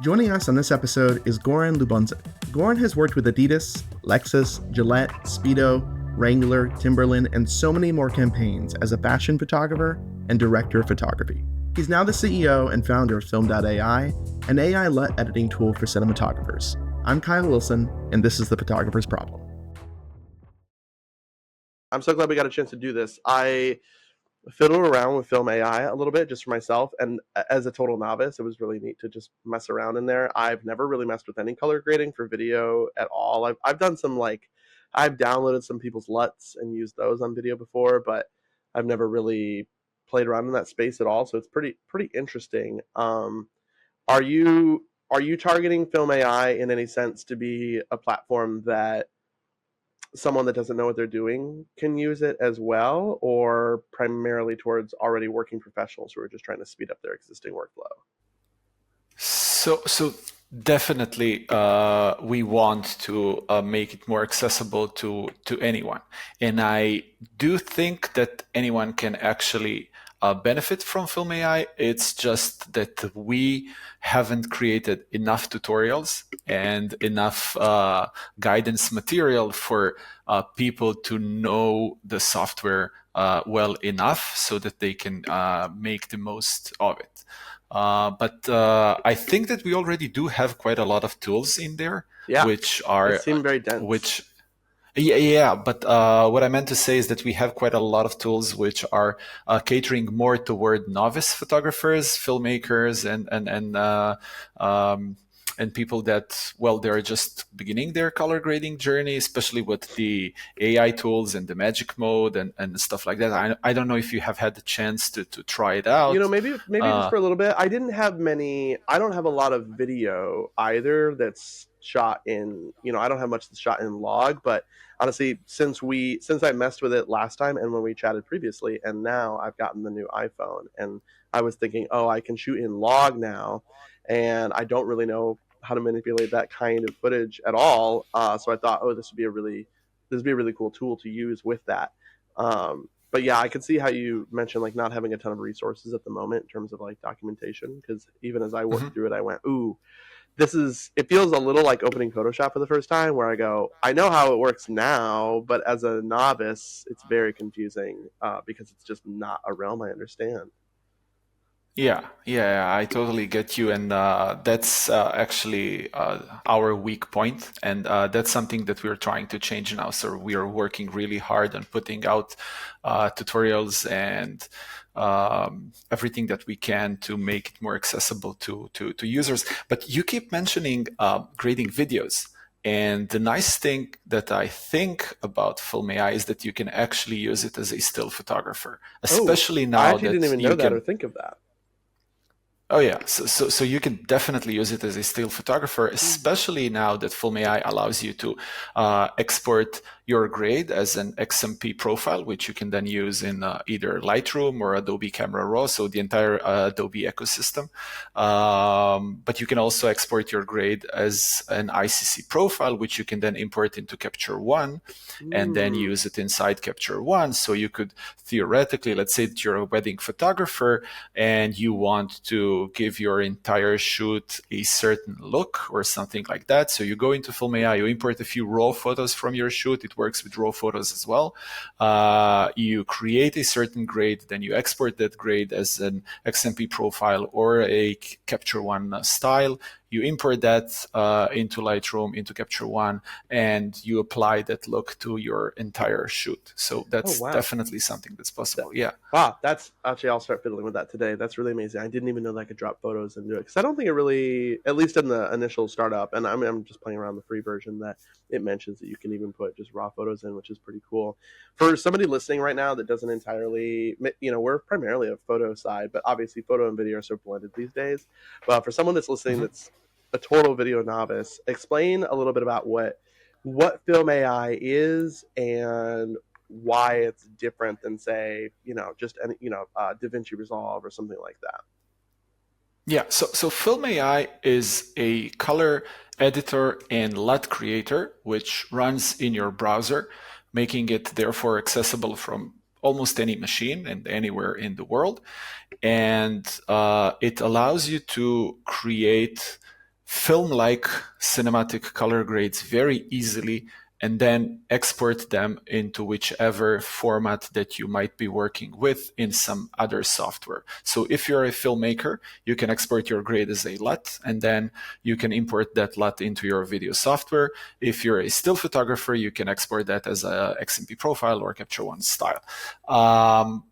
Joining us on this episode is Goran Ljubuncic. Goran has worked with Adidas, Lexus, Gillette, Speedo, Wrangler, Timberland, and so many more campaigns as a fashion photographer and director of photography. He's now the CEO and founder of fylm.ai, an AI-led editing tool for cinematographers. I'm Kyle Wilson, and this is The Photographer's Problem. I'm so glad we got a chance to do this. I fiddled around with fylm.ai a little bit just for myself, and as a total novice, it was really neat to just mess around in there. I've never really messed with any color grading for video at all. I've done some I've downloaded some people's LUTs and used those on video before, but I've never really played around in that space at all. So it's pretty interesting. Are you targeting fylm.ai in any sense to be a platform that someone that doesn't know what they're doing can use it as well, or primarily towards already working professionals who are just trying to speed up their existing workflow? So definitely, we want to make it more accessible to anyone, and I do think that anyone can actually benefit from fylm.ai. It's just that we haven't created enough tutorials and enough guidance material for people to know the software well enough so that they can make the most of it. But I think that we already do have quite a lot of tools in there, which are seem very dense. Yeah. But what I meant to say is that we have quite a lot of tools which are catering more toward novice photographers, filmmakers, and people that, well, they're just beginning their color grading journey, especially with the AI tools and the magic mode and stuff like that. I don't know if you have had the chance to try it out. Maybe just for a little bit. I don't have a lot of video either that's shot in, I don't have much that's shot in log, but honestly, since I messed with it last time and when we chatted previously, and now I've gotten the new iPhone, and I was thinking, I can shoot in log now, and I don't really know how to manipulate that kind of footage at all. So I thought, this would be a really cool tool to use with that. But yeah, I could see how you mentioned not having a ton of resources at the moment in terms of documentation, because even as I worked through it, I went, it feels a little like opening Photoshop for the first time, where I go, I know how it works now, but as a novice, it's very confusing because it's just not a realm I understand. Yeah, I totally get you, and that's actually our weak point, and that's something that we're trying to change now. So we are working really hard on putting out tutorials and everything that we can to make it more accessible to users. But you keep mentioning grading videos. And the nice thing that I think about fylm.ai is that you can actually use it as a still photographer, especially now. I actually didn't even know that or think of that. Oh yeah, so you can definitely use it as a still photographer, especially now that fylm.ai allows you to export your grade as an XMP profile, which you can then use in either Lightroom or Adobe Camera Raw, so the entire Adobe ecosystem. But you can also export your grade as an ICC profile, which you can then import into Capture One and then use it inside Capture One. So you could theoretically, let's say that you're a wedding photographer and you want to give your entire shoot a certain look or something like that. So you go into fylm.ai, you import a few raw photos from your shoot. It works with raw photos as well. You create a certain grade, then you export that grade as an XMP profile or a Capture One style. You import that into Lightroom, into Capture One, and you apply that look to your entire shoot. So that's definitely something that's possible. Wow, that's actually, I'll start fiddling with that today. That's really amazing. I didn't even know that I could drop photos and do it, because I don't think it really, at least in the initial startup, and I'm just playing around the free version, that it mentions that you can even put just raw photos in, which is pretty cool. For somebody listening right now that doesn't entirely, we're primarily a photo side, but obviously photo and video are so blended these days. But for someone that's listening that's a total video novice, explain a little bit about what fylm.ai is and why it's different than, say, just any, DaVinci Resolve or something like that. Yeah, so fylm.ai is a color editor and LUT creator, which runs in your browser, making it therefore accessible from almost any machine and anywhere in the world. And it allows you to create film-like cinematic color grades very easily and then export them into whichever format that you might be working with in some other software. So if you're a filmmaker, you can export your grade as a LUT, and then you can import that LUT into your video software. If you're a still photographer, you can export that as a XMP profile or Capture One style.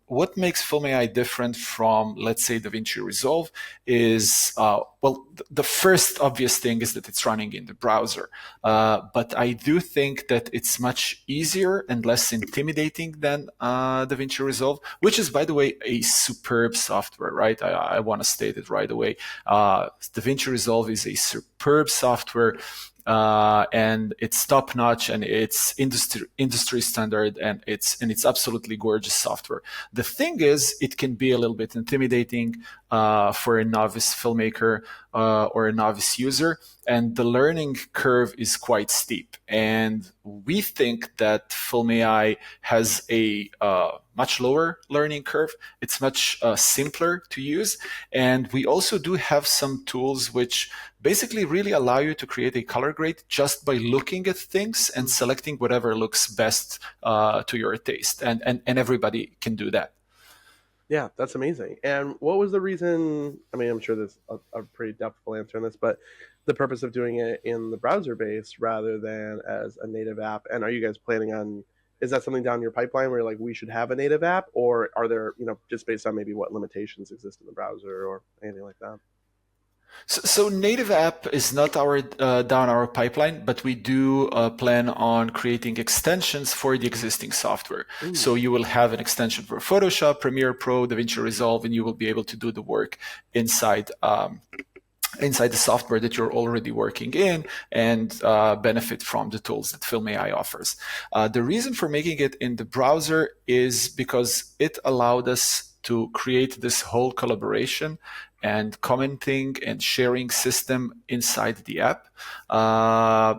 What makes Film AI different from, let's say, DaVinci Resolve is, well, the first obvious thing is that it's running in the browser. But I do think that it's much easier and less intimidating than DaVinci Resolve, which is, by the way, a superb software, right? I want to state it right away. DaVinci Resolve is a superb software. And it's top notch, and it's industry standard, and it's absolutely gorgeous software. The thing is, it can be a little bit intimidating for a novice filmmaker or a novice user, and the learning curve is quite steep. And we think that Film AI has a much lower learning curve. It's much simpler to use, and we also do have some tools which basically really allow you to create a color grade just by looking at things and selecting whatever looks best to your taste. And everybody can do that. Yeah, that's amazing. And what was the reason? I mean, I'm sure there's a pretty depthful answer in this, but the purpose of doing it in the browser base rather than as a native app. And are you guys planning on? Is that something down your pipeline where like we should have a native app, or are there just based on maybe what limitations exist in the browser or anything like that? So native app is not our down our pipeline, but we do plan on creating extensions for the existing software. Ooh. So you will have an extension for Photoshop, Premiere Pro, DaVinci Resolve, and you will be able to do the work inside inside the software that you're already working in and benefit from the tools that Film AI offers. The reason for making it in the browser is because it allowed us to create this whole collaboration and commenting and sharing system inside the app.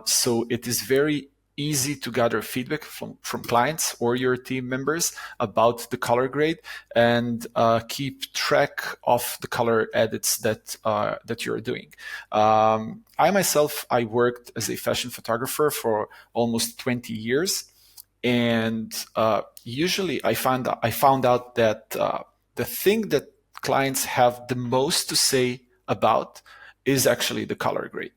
So it is very easy to gather feedback from clients or your team members about the color grade and keep track of the color edits that you're doing. I myself, I worked as a fashion photographer for almost 20 years. And usually I found out that the thing that clients have the most to say about is actually the color grade.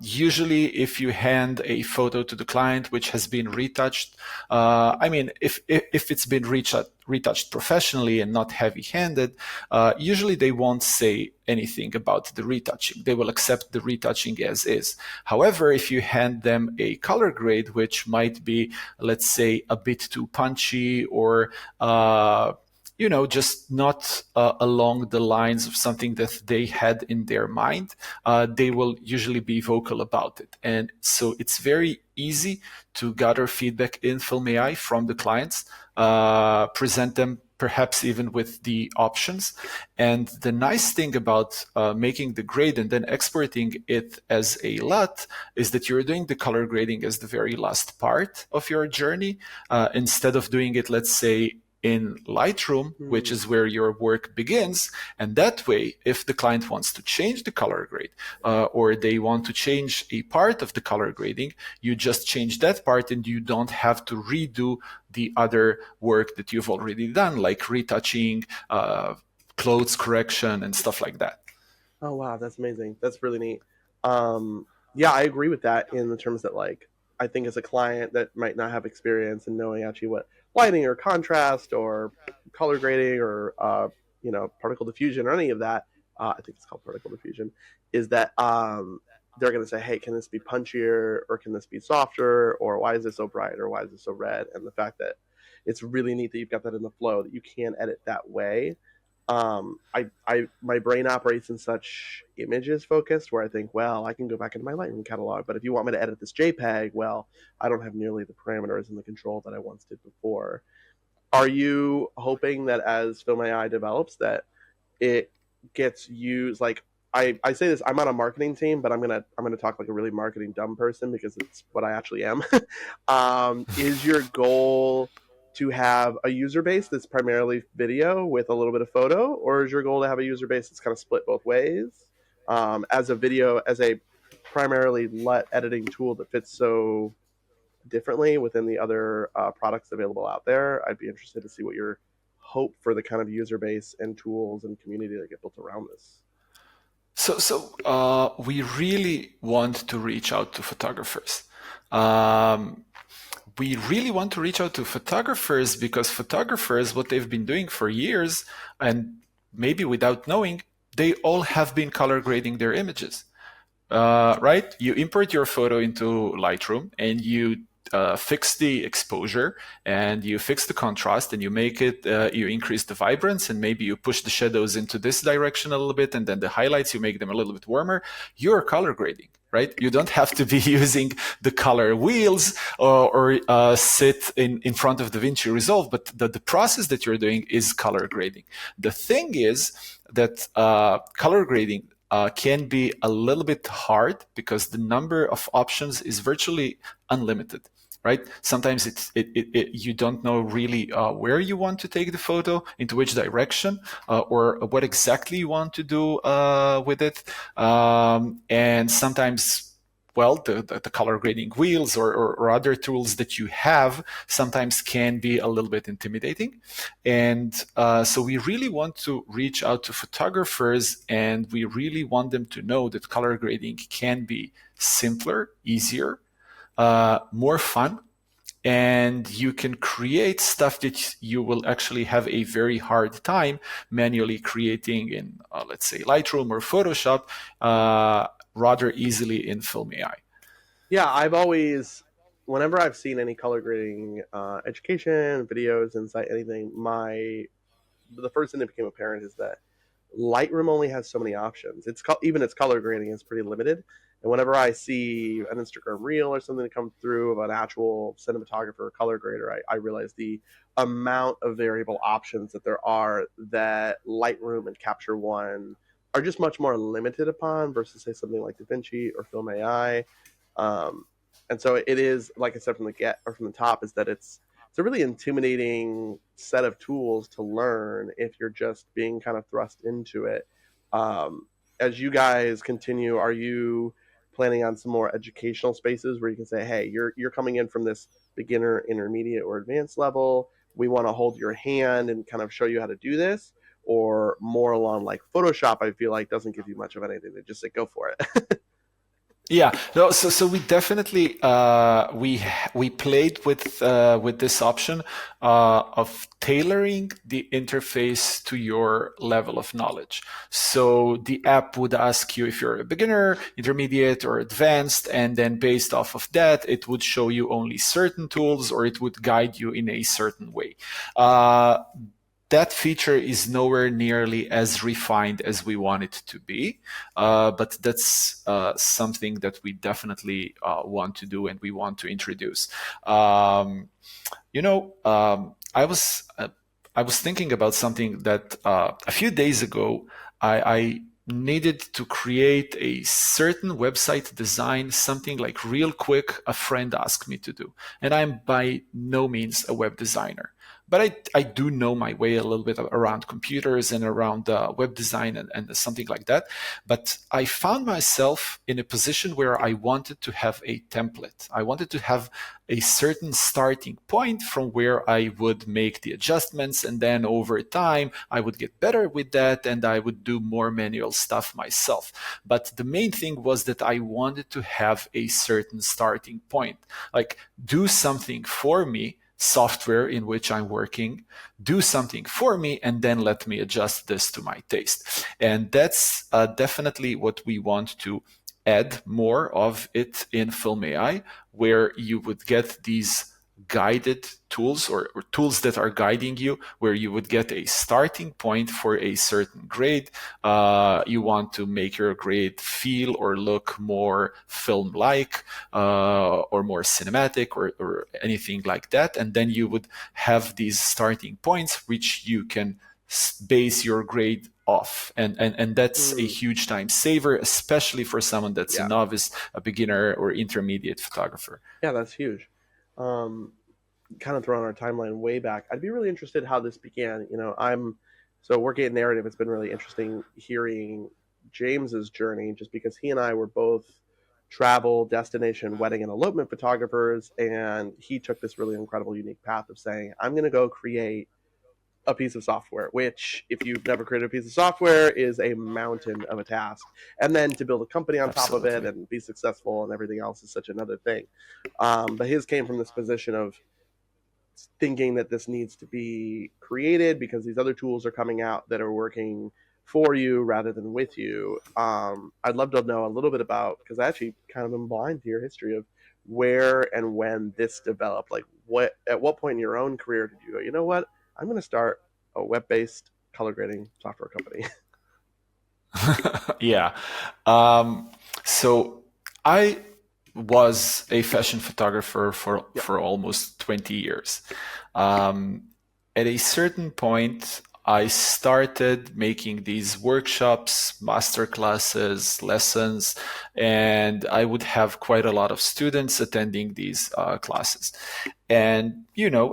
Usually, if you hand a photo to the client which has been retouched, I mean, if it's been retouched professionally and not heavy-handed, usually they won't say anything about the retouching. They will accept the retouching as is. However, if you hand them a color grade which might be, let's say, a bit too punchy or just not along the lines of something that they had in their mind, they will usually be vocal about it. And so it's very easy to gather feedback in Film AI from the clients, present them perhaps even with the options. And the nice thing about making the grade and then exporting it as a LUT is that you're doing the color grading as the very last part of your journey, instead of doing it, let's say, in Lightroom, which is where your work begins. And that way, if the client wants to change the color grade or they want to change a part of the color grading, you just change that part and you don't have to redo the other work that you've already done, like retouching, clothes correction, and stuff like that. Oh wow, that's amazing. That's really neat. Yeah, I agree with that in the terms that like I think as a client that might not have experience in knowing actually what lighting or contrast or color grading or particle diffusion or any of that, I think it's called particle diffusion, is that they're going to say, hey, can this be punchier or can this be softer or why is this so bright or why is this so red? And the fact that it's really neat that you've got that in the flow that you can edit that way. My brain operates in such images focused where I think, well, I can go back into my Lightroom catalog, but if you want me to edit this JPEG, well, I don't have nearly the parameters and the control that I once did before. Are you hoping that as Film AI develops that it gets used like I say this, I'm on a marketing team, but I'm gonna talk like a really marketing dumb person because it's what I actually am. Is your goal to have a user base that's primarily video with a little bit of photo, or is your goal to have a user base that's kind of split both ways? as a video, as a primarily LUT editing tool that fits so differently within the other products available out there. I'd be interested to see what your hope for the kind of user base and tools and community that get built around this. We really want to reach out to photographers. Um, we really want to reach out to photographers because photographers, what they've been doing for years, and maybe without knowing, they all have been color grading their images. Right? You import your photo into Lightroom and you fix the exposure and you fix the contrast and you make it, you increase the vibrance and maybe you push the shadows into this direction a little bit and then the highlights, you make them a little bit warmer. You're color grading. Right? You don't have to be using the color wheels or sit in front of DaVinci Resolve, but the process that you're doing is color grading. The thing is that color grading can be a little bit hard because the number of options is virtually unlimited, right? Sometimes you don't know really where you want to take the photo, into which direction, or what exactly you want to do with it. And sometimes well, the color grading wheels or other tools that you have sometimes can be a little bit intimidating. And so we really want to reach out to photographers and we really want them to know that color grading can be simpler, easier, more fun, and you can create stuff that you will actually have a very hard time manually creating in, let's say, Lightroom or Photoshop, rather easily in Film AI. Yeah, I've always, whenever I've seen any color grading education, videos, insight, anything, the first thing that became apparent is that Lightroom only has so many options. Even its color grading is pretty limited. And whenever I see an Instagram reel or something that comes through of an actual cinematographer or color grader, I realize the amount of variable options that there are that Lightroom and Capture One are just much more limited upon versus say something like DaVinci or Film AI. Um, and so it is, like I said from the get or from the top, is that it's a really intimidating set of tools to learn if you're just being kind of thrust into it. As you guys continue, are you planning on some more educational spaces where you can say, "Hey, you're coming in from this beginner, intermediate, or advanced level. We want to hold your hand and kind of show you how to do this," or more along like Photoshop? I feel like doesn't give you much of anything. They just say, "Go for it." Yeah, no, so we definitely we played with this option of tailoring the interface to your level of knowledge. So the app would ask you if you're a beginner, intermediate, or advanced, and then based off of that, it would show you only certain tools, or it would guide you in a certain way. That feature is nowhere nearly as refined as we want it to be, but that's something that we definitely want to do and we want to introduce. You know, I was thinking about something that a few days ago I needed to create a certain website design, something like real quick. A friend asked me to do, and I'm by no means a web designer. But I do know my way a little bit around computers and around web design and something like that. But I found myself in a position where I wanted to have a template. I wanted to have a certain starting point from where I would make the adjustments. And then over time, I would get better with that and I would do more manual stuff myself. But the main thing was that I wanted to have a certain starting point, like do something for me, software in which I'm working, do something for me, and then let me adjust this to my taste. And that's definitely what we want to add more of it in Film AI, where you would get these guided tools or tools that are guiding you, where you would get a starting point for a certain grade. You want to make your grade feel or look more film-like or more cinematic or anything like that. And then you would have these starting points which you can base your grade off, and that's a Mm, huge time saver, especially for someone that's a yeah, novice, a beginner, or intermediate photographer. yeah, that's huge. Um, Kind of throwing our timeline way back, I'd be really interested how this began. I'm so working at narrative. It's been really interesting hearing James's journey, just because he and I were both travel, destination, wedding, and elopement photographers, and he took this really incredible, unique path of saying, "I'm going to go create a piece of software," which, if you've never created a piece of software, is a mountain of a task. And then to build a company on top of it Absolutely. and be successful and everything else is such another thing. But his came from this position of thinking that this needs to be created because these other tools are coming out that are working for you rather than with you. I'd love to know a little bit about, because I actually kind of am blind to your history of where and when this developed. Like, what at what point in your own career did you go, you know what, I'm going to start a web-based color grading software company? Yeah. Um, so I was a fashion photographer Yep. for almost 20 years. Um, at a certain point, I started making these workshops, master classes, lessons, and I would have quite a lot of students attending these classes. And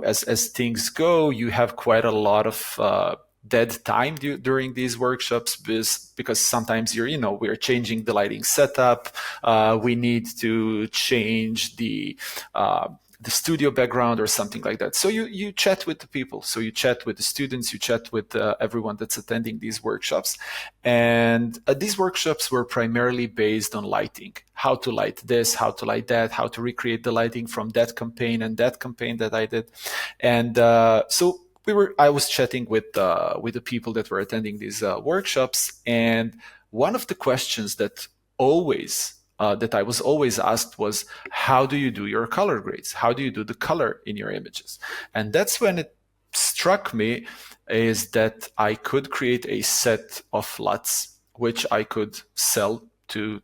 as things go, you have quite a lot of dead time during these workshops because sometimes we're changing the lighting setup. We need to change the studio background or something like that. So you chat with the people. So you chat with the students, you chat with everyone that's attending these workshops. And these workshops were primarily based on lighting, how to light this, how to light that, how to recreate the lighting from that campaign and that campaign that I did. And so I was chatting with the people that were attending these workshops, and one of the questions that I was always asked was, how do you do your color grades? How do you do the color in your images? And that's when it struck me is that I could create a set of LUTs which I could sell to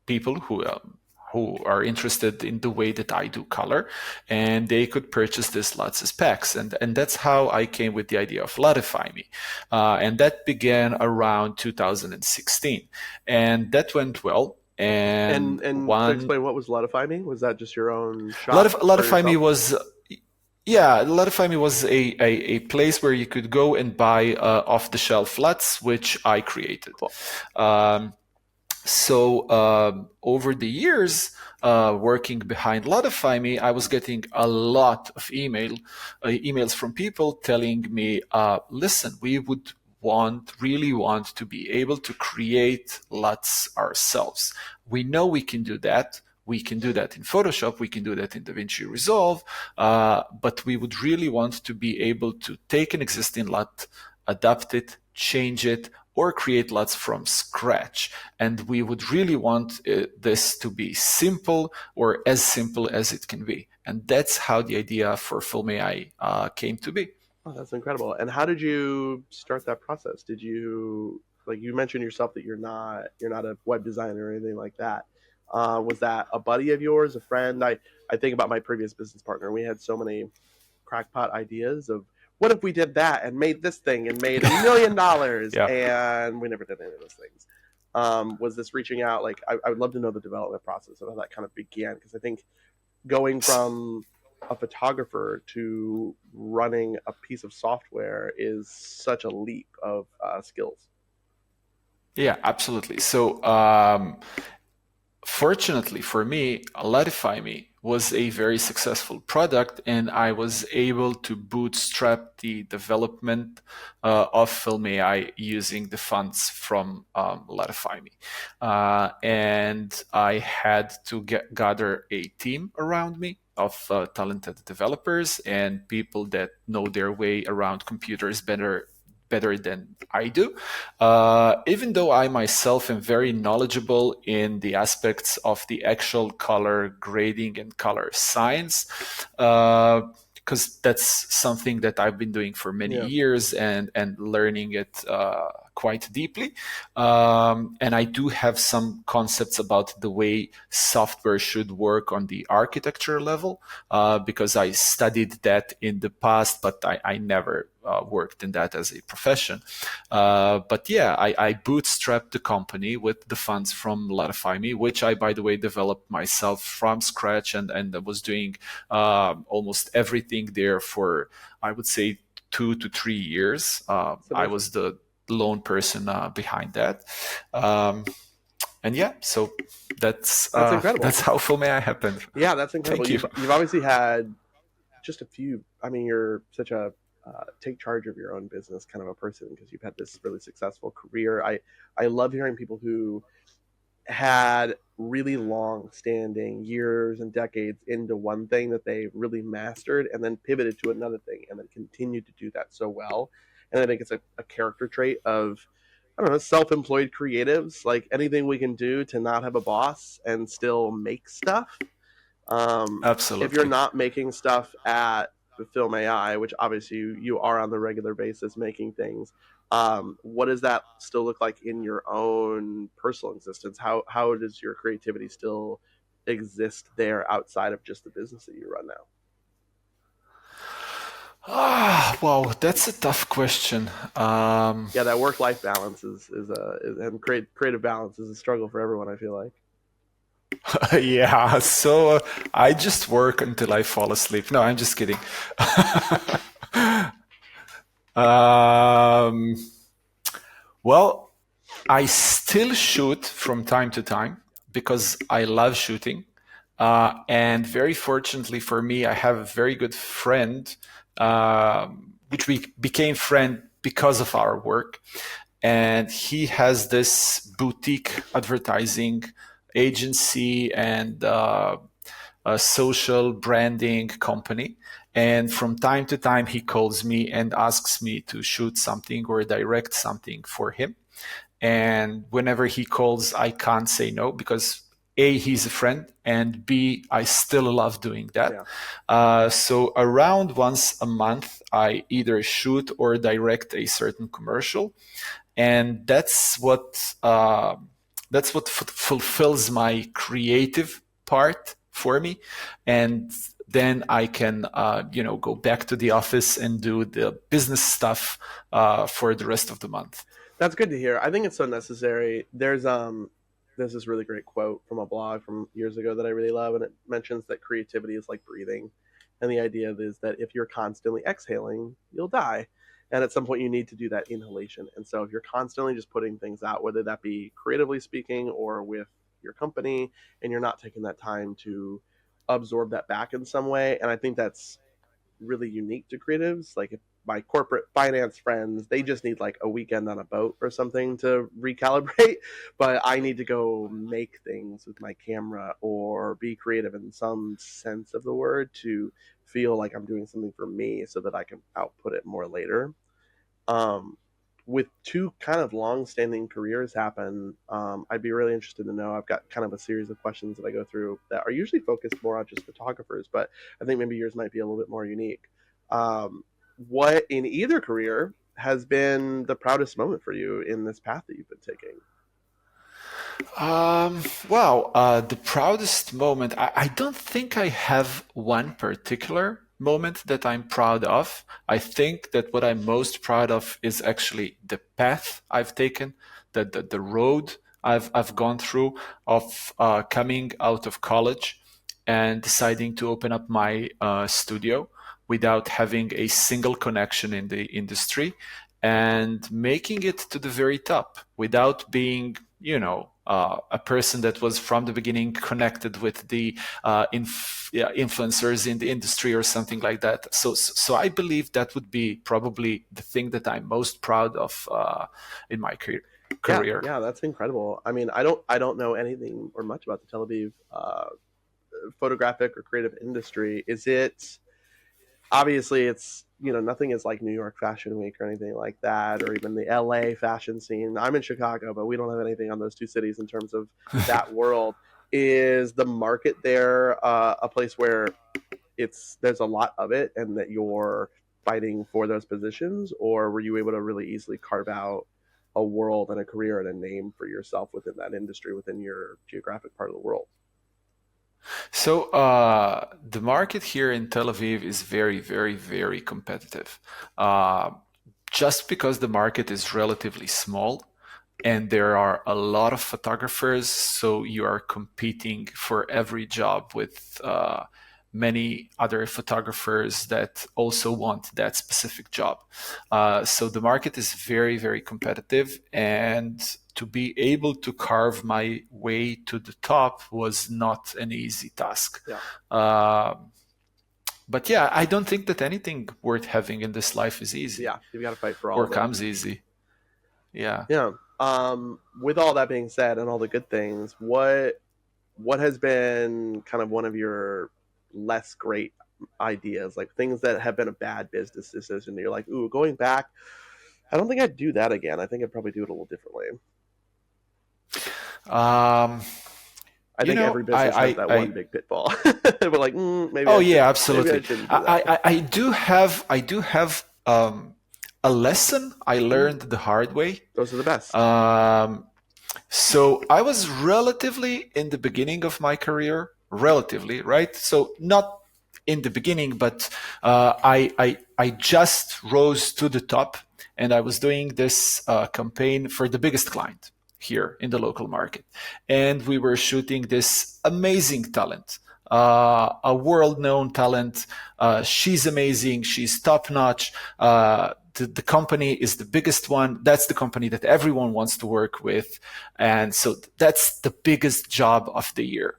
people who are interested in the way that I do color, and they could purchase this LUTs as packs. And that's how I came with the idea of Lutify Me. And that began around 2016. And that went well. And And to one explain, what was Lutify Me? Was that just your own shop for Lutify Me yourself? was yeah, Lutify Me was a place where you could go and buy off-the-shelf LUTs, which I created. Cool. Um, so over the years, working behind Lutify Me, I was getting a lot of emails from people telling me, listen, we would really want to be able to create LUTs ourselves. We know we can do that. We can do that in Photoshop. We can do that in DaVinci Resolve. But we would really want to be able to take an existing LUT, adapt it, change it, or create LUTs from scratch. And we would really want this to be simple, or as simple as it can be. And that's how the idea for Film.ai came to be. Oh, that's incredible. And how did you start that process? Did you, like, you mentioned yourself that you're not a web designer or anything like that. Was that a buddy of yours, a friend? I think about my previous business partner. We had so many crackpot ideas of, what if we did that and made this thing and made $1 million, Yeah. and we never did any of those things. Was this reaching out? Like, I would love to know the development process of how that kind of began, because I think going from a photographer to running a piece of software is such a leap of skills. Yeah, absolutely. So fortunately for me, Latify Me was a very successful product, and I was able to bootstrap the development of Film.ai using the funds from Latify Me. And I had to gather a team around me of talented developers and people that know their way around computers better than I do. Even though I myself am very knowledgeable in the aspects of the actual color grading and color science, because that's something that I've been doing for many Yeah. years and learning it quite deeply. And I do have some concepts about the way software should work on the architecture level, because I studied that in the past, but I never worked in that as a profession. But yeah, I bootstrapped the company with the funds from Latify Me, which I, by the way, developed myself from scratch, and was doing almost everything there for, I would say, 2 to 3 years. It's I amazing. was the lone person behind that. Um, and yeah, so That's incredible. that's how Film.ai happened. Yeah, that's incredible. Thank you. You've obviously had just a few. I mean, you're such a take charge of your own business kind of a person because you've had this really successful career. I love hearing people who had really long standing years and decades into one thing that they really mastered and then pivoted to another thing and then continued to do that so well. And I think it's a character trait of, I don't know, self-employed creatives. Like anything we can do to not have a boss and still make stuff. If you're Absolutely. not making stuff at Film AI, which obviously you are on the regular basis making things, what does that still look like in your own personal existence? How does your creativity still exist there outside of just the business that you run now? Wow, that's a tough question. Yeah, that work life balance and creative balance is a struggle for everyone. I feel like. Yeah, so I just work until I fall asleep. No, I'm just kidding. um, well, I still shoot from time to time because I love shooting. And very fortunately for me, I have a very good friend, which we became friend because of our work. And he has this boutique advertising agency and a social branding company. And from time to time, he calls me and asks me to shoot something or direct something for him. And whenever he calls, I can't say no because A, he's a friend, and B, I still love doing that. Yeah, So around once a month, I either shoot or direct a certain commercial, and that's what fulfills my creative part for me. And then I can go back to the office and do the business stuff for the rest of the month. that's good to hear. I think it's so necessary. There's this really great quote from a blog from years ago that I really love, and it mentions that creativity is like breathing, and the idea is that if you're constantly exhaling, you'll die, and at some point you need to do that inhalation. And so if you're constantly just putting things out, whether that be creatively speaking or with your company, and you're not taking that time to absorb that back in some way, and I think that's really unique to creatives. Like if my corporate finance friends, they just need like a weekend on a boat or something to recalibrate. But I need to go make things with my camera or be creative in some sense of the word to feel like I'm doing something for me so that I can output it more later. Um, with two kind of long-standing careers happen, I'd be really interested to know. I've got kind of a series of questions that I go through that are usually focused more on just photographers, but I think maybe yours might be a little bit more unique. Um, what in either career has been the proudest moment for you in this path that you've been taking? The proudest moment, I don't think I have one particular moment that I'm proud of. I think that what I'm most proud of is actually the path I've taken, the road I've gone through of coming out of college and deciding to open up my studio without having a single connection in the industry and making it to the very top without being, a person that was from the beginning connected with the influencers in the industry or something like that. So I believe that would be probably the thing that I'm most proud of in my Yeah, career. yeah, that's incredible. I mean, I don't know anything or much about the Tel Aviv photographic or creative industry. Is it obviously it's nothing is like New York Fashion Week or anything like that, or even the LA fashion scene. I'm in Chicago, but we don't have anything on those two cities in terms of that world. Is the market there a place where there's a lot of it, and that you're fighting for those positions, or were you able to really easily carve out a world and a career and a name for yourself within that industry, within your geographic part of the world? So the market here in Tel Aviv is very, very, very competitive. Uh, just because the market is relatively small and there are a lot of photographers, so you are competing for every job with many other photographers that also want that specific job. So the market is very, very competitive, and to be able to carve my way to the top was not an easy task. Yeah. But yeah, I don't think that anything worth having in this life is easy. Yeah, you've got to fight for all or of it. comes easy. Yeah. Yeah. With all that being said and all the good things, what has been kind of one of your less great ideas, like things that have been a bad business decision that you're like, ooh, going back, I don't think I'd do that again. I think I'd probably do it a little differently. I think every business has that one big pitfall. We're like, maybe. Oh, yeah, absolutely. Maybe I shouldn't do that. I do have a lesson I learned the hard way. Those are the best. So I was relatively in the beginning of my career, relatively, right? So not in the beginning, but I just rose to the top, and I was doing this campaign for the biggest client here in the local market. And we were shooting this amazing talent, a world-known talent. She's amazing. She's top-notch. The company is the biggest one. That's the company that everyone wants to work with. And so that's the biggest job of the year.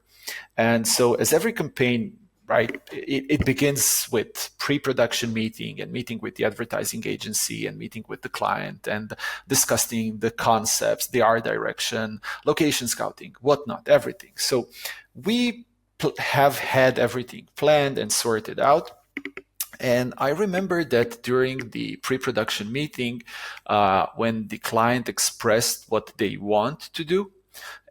And so as every campaign, right, it begins with pre-production meeting and meeting with the advertising agency and meeting with the client and discussing the concepts, the art direction, location scouting, whatnot, everything. So we have had everything planned and sorted out. And I remember that during the pre-production meeting, when the client expressed what they want to do,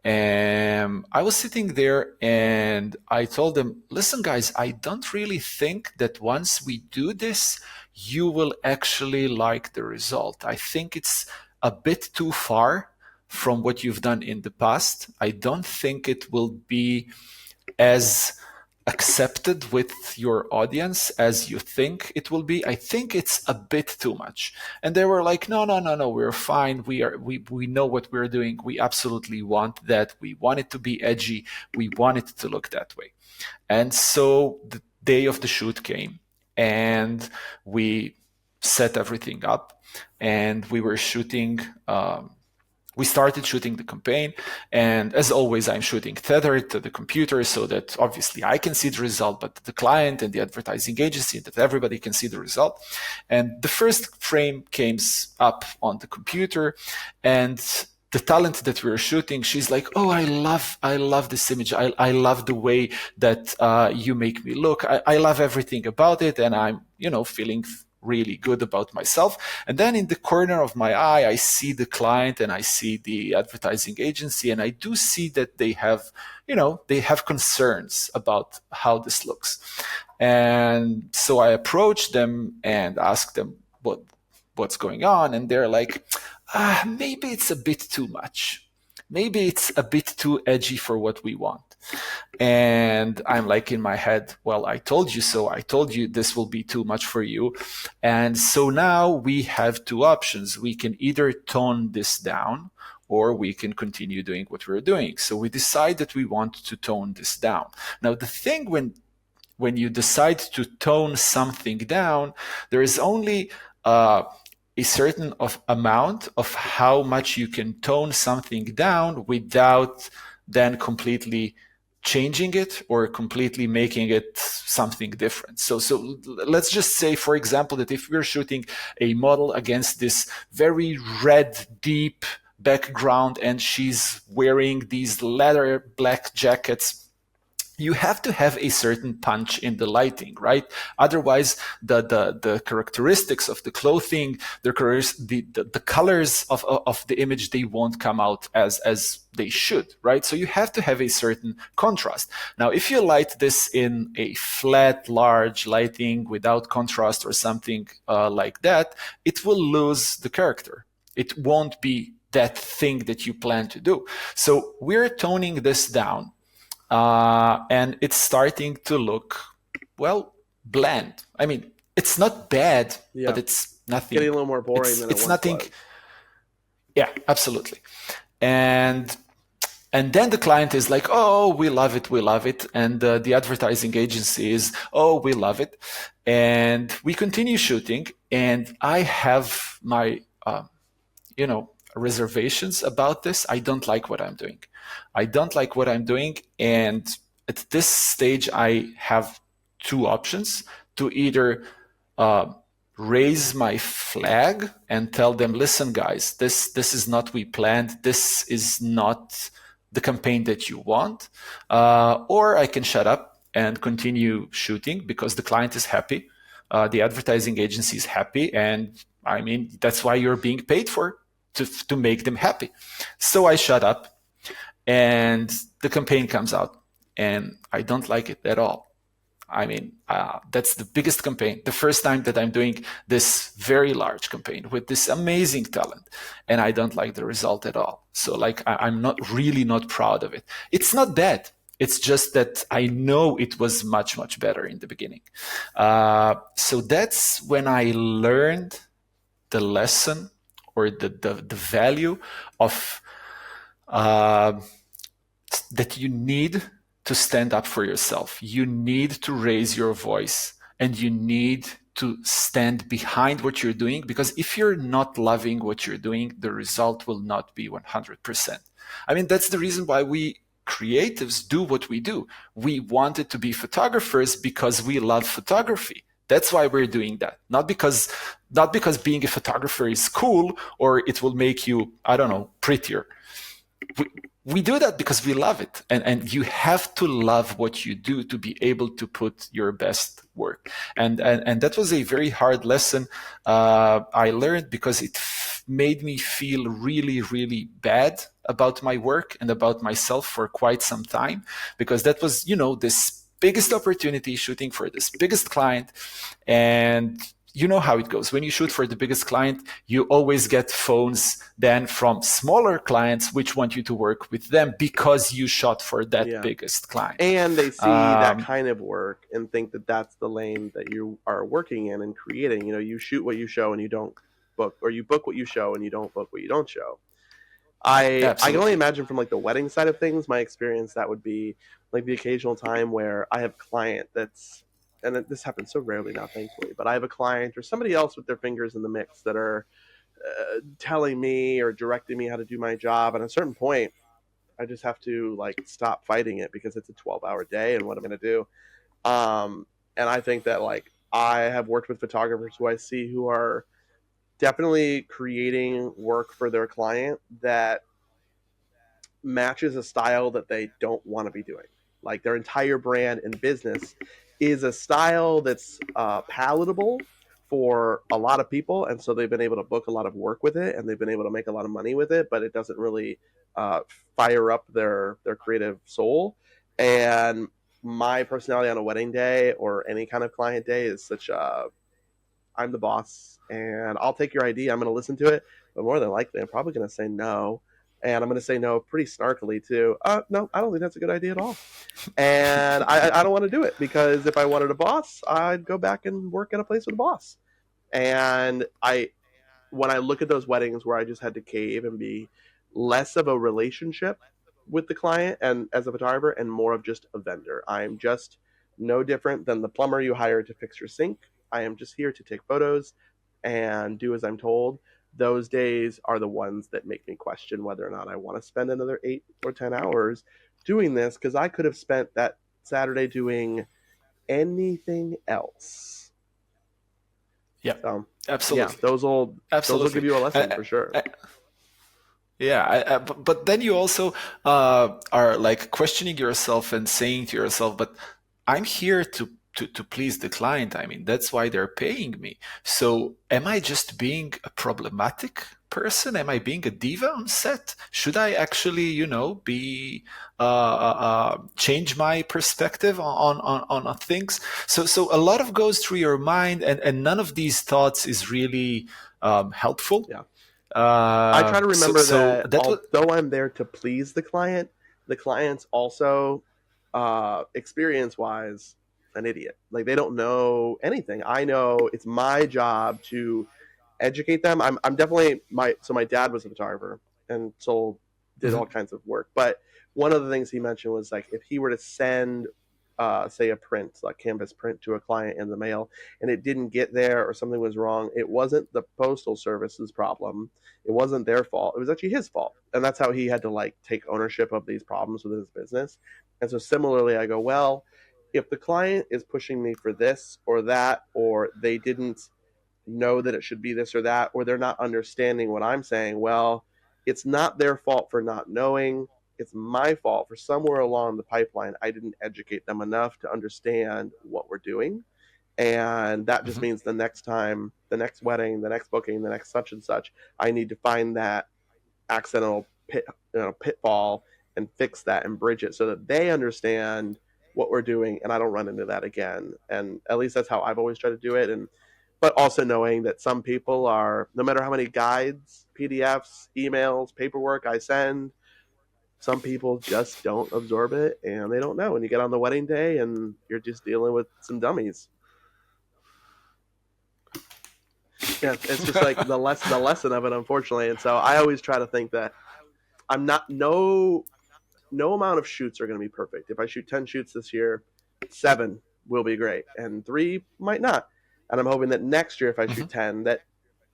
I was sitting there and I told them, listen, guys, I don't really think that once we do this, you will actually like the result. I think it's a bit too far from what you've done in the past. I don't think it will be as accepted with your audience as you think it will be. I think it's a bit too much. And they were like, no, we're fine. We know what we're doing. We absolutely want that. We want it to be edgy. We want it to look that way. And so the day of the shoot came and we set everything up and we were shooting, we started shooting the campaign, and as always, I'm shooting tethered to the computer so that obviously I can see the result, but the client and the advertising agency, that everybody can see the result. And the first frame came up on the computer, and the talent that we were shooting, she's like, oh, I love this image. I love the way that you make me look. I love everything about it, and I'm, feeling really good about myself. And then in the corner of my eye, I see the client and I see the advertising agency, and I do see that they have, they have concerns about how this looks. And so I approached them and asked them what's going on. And they're like, maybe it's a bit too much. Maybe it's a bit too edgy for what we want. And I'm like in my head, well, I told you so. I told you this will be too much for you. And so now we have two options. We can either tone this down or we can continue doing what we're doing. So we decide that we want to tone this down. Now, the thing when you decide to tone something down, there is only a certain amount of how much you can tone something down without then completely changing it or completely making it something different. So let's just say, for example, that if we're shooting a model against this very red, deep background and she's wearing these leather black jackets, you have to have a certain punch in the lighting, right? Otherwise, the characteristics of the clothing, the colors of the image, they won't come out as they should, right? So you have to have a certain contrast. Now, if you light this in a flat, large lighting without contrast or something like that, it will lose the character. It won't be that thing that you plan to do. So we're toning this down. And it's starting to look, well, bland. I mean, it's not bad, but it's nothing. Getting a little more boring than it's nothing. Was. Yeah, absolutely. And And then the client is like, oh, we love it, we love it. And the advertising agency is, oh, we love it. And we continue shooting. And I have my, reservations about this. I don't like what I'm doing. I don't like what I'm doing. And at this stage, I have two options to either uh, raise my flag and tell them, listen, guys, this is not we planned. This is not the campaign that you want. Or I can shut up and continue shooting because the client is happy. The advertising agency is happy. And I mean, that's why you're being paid for, to make them happy. So I shut up and the campaign comes out and I don't like it at all. I mean, that's the biggest campaign. The first time that I'm doing this very large campaign with this amazing talent, and I don't like the result at all. So, like, I'm not really not proud of it. It's not that. It's just that I know it was much, much better in the beginning. So that's when I learned the lesson or the value of uh, that you need to stand up for yourself. You need to raise your voice and you need to stand behind what you're doing, because if you're not loving what you're doing, the result will not be 100%. I mean, that's the reason why we creatives do what we do. We wanted to be photographers because we love photography. That's why we're doing that. Not because being a photographer is cool or it will make you, I don't know, prettier. We, we do that because we love it, and you have to love what you do to be able to put your best work. And that was a very hard lesson I learned, because it made me feel really, really bad about my work and about myself for quite some time, because that was, this biggest opportunity, shooting for this biggest client. And you know how it goes. When you shoot for the biggest client, you always get phones then from smaller clients which want you to work with them because you shot for that Yeah. biggest client. And they see that Um, kind of work and think that that's the lane that you are working in and creating. You shoot what you show and you don't book, or you book what you show and you don't book what you don't show. I can only Absolutely. imagine from like the wedding side of things, my experience, that would be like the occasional time where I have a client that's, and this happens so rarely now, thankfully, but I have a client or somebody else with their fingers in the mix that are telling me or directing me how to do my job. And at a certain point, I just have to like stop fighting it because it's a 12-hour day and what I'm going to do. Um, and I think that like I have worked with photographers who I see who are definitely creating work for their client that matches a style that they don't want to be doing. Like their entire brand and business is a style that's palatable for a lot of people, and so they've been able to book a lot of work with it, and they've been able to make a lot of money with it. But it doesn't really uh, fire up their creative soul. And my personality on a wedding day or any kind of client day is such a, I'm the boss and I'll take your idea. I'm going to listen to it, but more than likely, I'm probably going to say no. And I'm going to say no pretty snarkily too. No, I don't think that's a good idea at all. And I don't want to do it because if I wanted a boss, I'd go back and work at a place with a boss. And when I look at those weddings where I just had to cave and be less of a relationship with the client and as a photographer and more of just a vendor. I'm just no different than the plumber you hire to fix your sink. I am just here to take photos and do as I'm told. Those days are the ones that make me question whether or not I want to spend another 8 or 10 hours doing this, because I could have spent that Saturday doing anything else. Yeah, So yeah, absolutely. those will give Absolutely. you a Uh, lesson for sure. uh, Yeah, but then you also are like questioning yourself and saying to yourself, "But I'm here to please the client. I mean, that's why they're paying me. So, am I just being a problematic person? Am I being a diva on set? Should I actually, be change my perspective on things?" So a lot of goes through your mind, and none of these thoughts is really helpful. Yeah. I try to So remember so that that was although I'm there to please the client's also experience wise an idiot. Like they don't know anything. I know it's my job to educate them. I'm definitely my dad was a photographer and sold did all kinds of work. But one of the things he mentioned was like if he were to send, say, a print, like canvas print, to a client in the mail, and it didn't get there or something was wrong, it wasn't the postal service's problem. It wasn't their fault. It was actually his fault, and that's how he had to like take ownership of these problems with his business. And so similarly, I go, well, if the client is pushing me for this or that, or they didn't know that it should be this or that, or they're not understanding what I'm saying, well, it's not their fault for not knowing. It's my fault for somewhere along the pipeline I didn't educate them enough to understand what we're doing. And that just Hmm. means the next time, the next wedding, the next booking, the next such and such, I need to find that accidental pitfall and fix that and bridge it so that they understand what we're doing and I don't run into that again. And at least that's how I've always tried to do it. And but also knowing that some people are, no matter how many guides, PDFs, emails, paperwork I send, some people just don't absorb it and they don't know. And you get on the wedding day and you're just dealing with some dummies. Yeah, it's just like the lesson of it, unfortunately. And so I always try to think that I'm not no amount of shoots are going to be perfect. If I shoot 10 shoots this year, 7 will be great and 3 might not. And I'm hoping that next year if I shoot Hmm. 10 that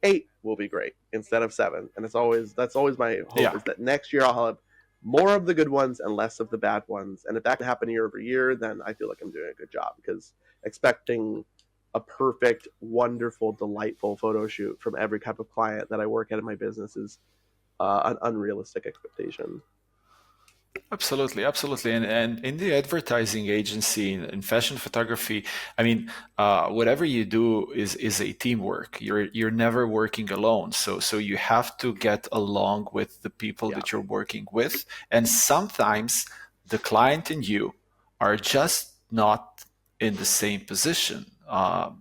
8 will be great instead of 7. And it's always that's always my hope Yeah, is that next year I'll have more of the good ones and less of the bad ones. And if that can happen year over year, then I feel like I'm doing a good job because expecting a perfect, wonderful, delightful photo shoot from every type of client that I work at in my business is an unrealistic expectation. absolutely, absolutely. And in the advertising agency, in fashion photography, I mean, whatever you do is a teamwork. You're never working alone. So you have to get along with the people Yeah. that you're working with. And sometimes the client and you are just not in the same position.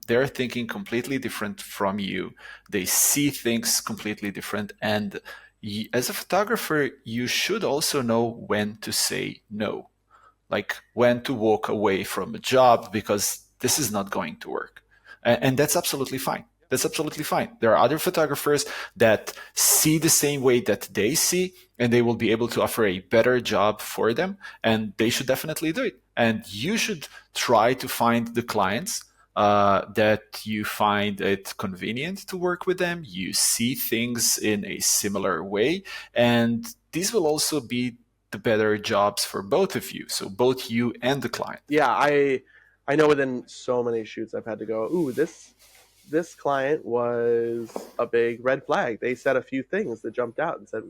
They're thinking completely different from you. They see things completely different, and as a photographer, you should also know when to say no, like when to walk away from a job because this is not going to work. And that's absolutely fine. That's absolutely fine. There are other photographers that see the same way that they see, and they will be able to offer a better job for them, and they should definitely do it. And you should try to find the clients that you find it convenient to work with them. You see things in a similar way, and these will also be the better jobs for both of you. So both you and the client. Yeah, I know within so many shoots I've had to go, ooh, this client was a big red flag. They said a few things that jumped out and said,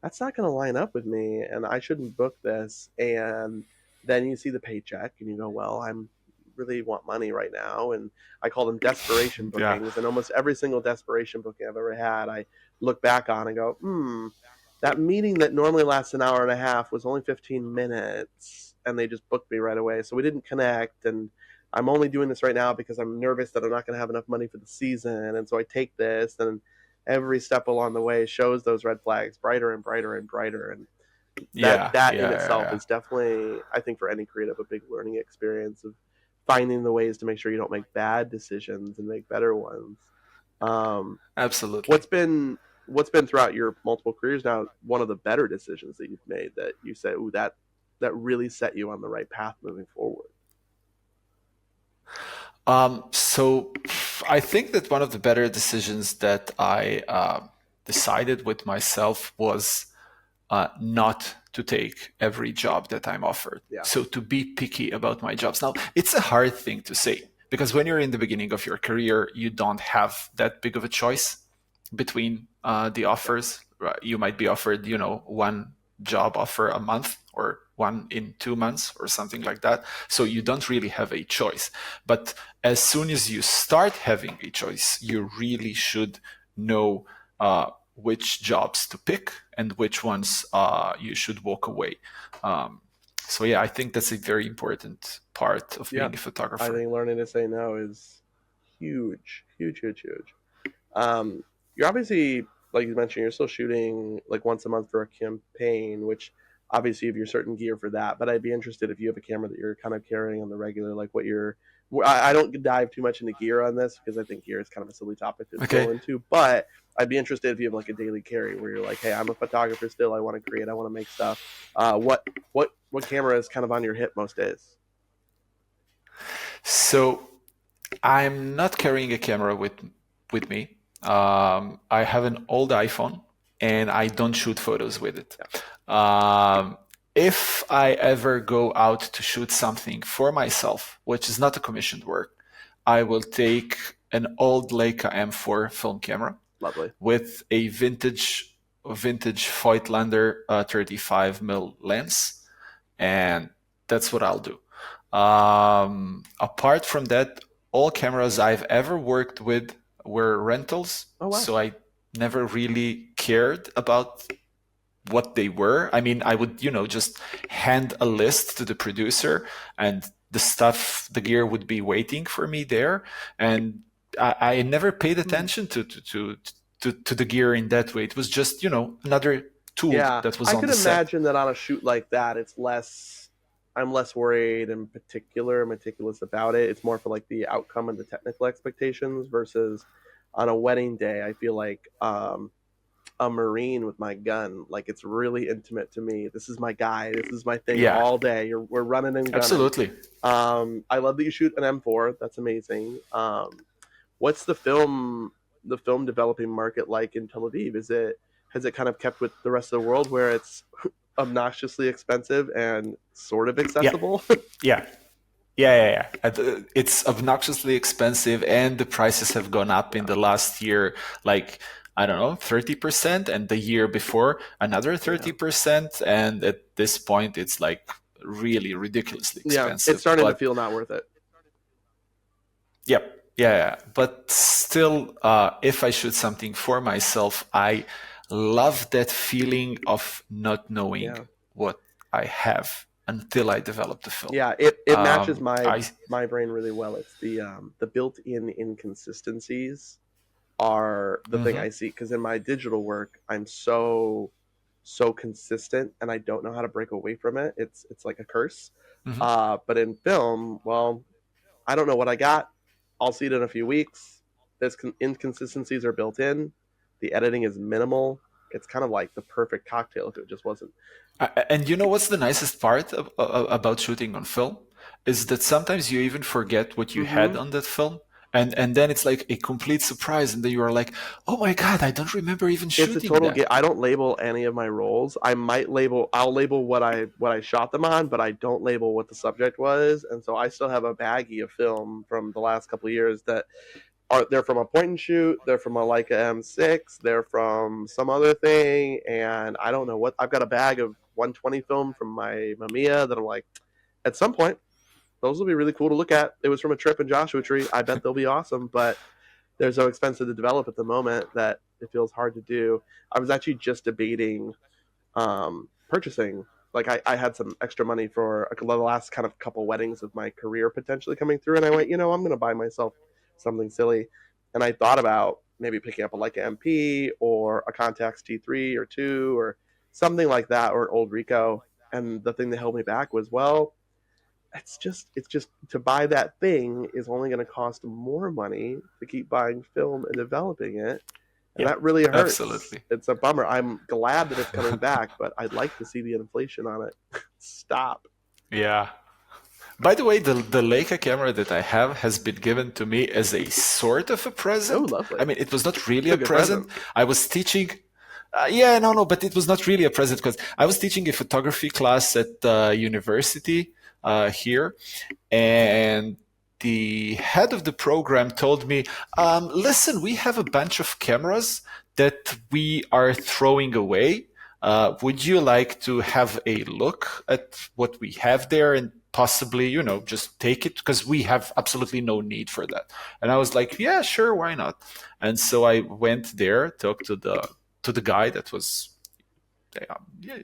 that's not going to line up with me, and I shouldn't book this. And then you see the paycheck, and you go, well, I'm really want money right now, and I call them desperation Yeah. bookings. And almost every single desperation booking I've ever had, I look back on and go, that meeting that normally lasts an hour and a half was only 15 minutes, and they just booked me right away. So we didn't connect, and I'm only doing this right now because I'm nervous that I'm not going to have enough money for the season. And so I take this, and every step along the way shows those red flags brighter and brighter and brighter. And that Yeah. that in Yeah. Yeah. itself Yeah. is definitely, I think, for any creative, a big learning experience of finding the ways to make sure you don't make bad decisions and make better ones. Um, Absolutely. what's been what's been throughout your multiple careers now one of the better decisions that you've made that you say, ooh, that really set you on the right path moving forward? So I think that one of the better decisions that I decided with myself was not to take every job that I'm offered. Yeah. So to be picky about my jobs. Now, it's a hard thing to say because when you're in the beginning of your career, you don't have that big of a choice between the Yeah. offers. You might be offered, one job offer a month or one in 2 months or something like that. So you don't really have a choice. But as soon as you start having a choice, you really should know which jobs to pick and which ones you should walk away. So yeah, I think that's a very important part of Yeah. being a I photographer. think learning to say no is huge, huge, huge, huge. Um, you're obviously, like you mentioned, you're still shooting like once a month for a campaign, which obviously you have your certain gear for that. But I'd be interested if you have a camera that you're kind of carrying on the regular, like what I don't dive too much into gear on this because I think gear is kind of a silly topic to Okay. go into. But I'd be interested if you have like a daily carry where you're like, hey, I'm a photographer still. I want to create. I want to make stuff. What camera is kind of on your hip most days? So I'm not carrying a camera with me. I have an old iPhone, and I don't shoot photos with it. Yeah, Um, if I ever go out to shoot something for myself, which is not a commissioned work, I will take an old Leica M4 film camera lovely. with a vintage Voigtlander 35 mil lens, and that's what I'll do. Apart from that, all cameras I've ever worked with were rentals, Oh wow. so I never really cared about what they were. I mean, I would, just hand a list to the producer, and the gear would be waiting for me there. And I never paid Hmm. attention to the gear in that way. It was just, another tool Yeah, that was I on could the set. imagine that on a shoot like that, it's less. I'm less worried and meticulous about it. It's more for like the outcome and the technical expectations versus on a wedding day. I feel like a Marine with my gun. Like it's really intimate to me. This is my guy. This is my thing Yeah, all day. We're running and gunning. absolutely. I love that you shoot an M4. That's amazing. What's the film developing market like in Tel Aviv? Is it has it kind of kept with the rest of the world where it's obnoxiously expensive and sort of Yeah, accessible? yeah. Yeah. It's obnoxiously expensive, and the prices have gone up in the last year, like, I don't know, 30%, and the year before, another Yeah. 30%. And at this point, it's like really ridiculously Yeah. It's expensive. starting to But feel not worth it. yep, yeah. But still, if I shoot something for myself, I love that feeling of not knowing Yeah. what I have until I develop the film. Yeah, it matches I my brain really well. It's the built-in inconsistencies are the thing I Mhm. see because in my digital work, I'm so consistent and I don't know how to break away from it. It's like a curse. Mhm. But in film, well, I don't know what I got. I'll see it in a few weeks. There's inconsistencies are built in. The editing is minimal. It's kind of like the perfect cocktail if it just wasn't. And you know what's the nicest part about shooting on film is that sometimes you even forget what you had Mm-hmm. on that film, and then it's like a complete surprise, and then you are like, "Oh my God, I don't remember even It's a shooting total that." get. I don't label any of my roles. I'll label what I shot them on, but I don't label what the subject was. And so I still have a baggie of film from the last couple of years that are they're from a point and shoot, they're from a Leica M6, they're from some other thing, and I don't know what. I've got a bag of 120 film from my Mamiya that I'm like, at some point, those will be really cool to look at. It was from a trip in Joshua Tree. I bet they'll be awesome, but they're so expensive to develop at the moment that it feels hard to do. I was actually just debating purchasing. Like I had some extra money for the last kind of couple weddings of my career potentially coming through, and I went, I'm going to buy myself something silly, and I thought about maybe picking up a Leica MP or a Contax T3 or two or something like that, or an old Ricoh. And the thing that held me back was, well, it's just to buy that thing is only going to cost more money to keep buying film and developing it, and Yeah, that really hurts. absolutely. It's a bummer. I'm glad that it's coming back, but I'd like to see the inflation on it stop. Yeah. By the way, the Leica camera that I have has been given to me as a sort of a Oh, present. I lovely. mean, it was not really It's a a good present. present. I was teaching. Yeah, no, but it was not really a present because I was teaching a photography class at university here, and the head of the program told me, "Listen, we have a bunch of cameras that we are throwing away. Would you like to have a look at what we have there and possibly, just take it? Because we have absolutely no need for that." And I was like, "Yeah, sure, why not?" And so I went there, talked to the guy that was